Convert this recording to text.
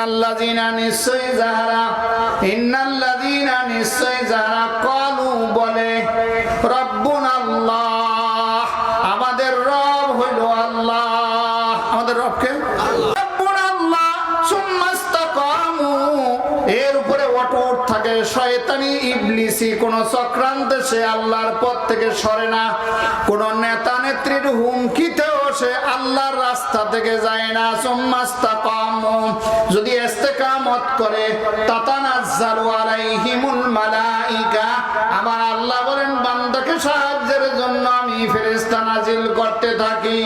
ইন্নাল্লাযীনা নিশ্চয় যারা ক্বালু বলে রব্বুনাল্লাহ, আমাদের রব হইল আল্লাহ। আমাদের রব কে? রব্বুনাল্লাহ। সুম্মা ইসতাকামু, এর উপরে অটুট থাকে। শয়তানি ইবলিসি কোন চক্রান্তে সে আল্লাহর পথ থেকে সরে না, কোন নেতা নেত্রীর হুমকিতেও সে আল্লাহর রাস্তা থেকে যায় না। সুম্মা ইসতাকামু, যদি ইস্তেকামত করে, তাতানাজ্জালু আলাইহিমুল মালাইকা, আমার আল্লাহ বলেন বান্দাকে সাহায্যের জন্য আমি ফেরেশতা নাজিল করতে থাকি।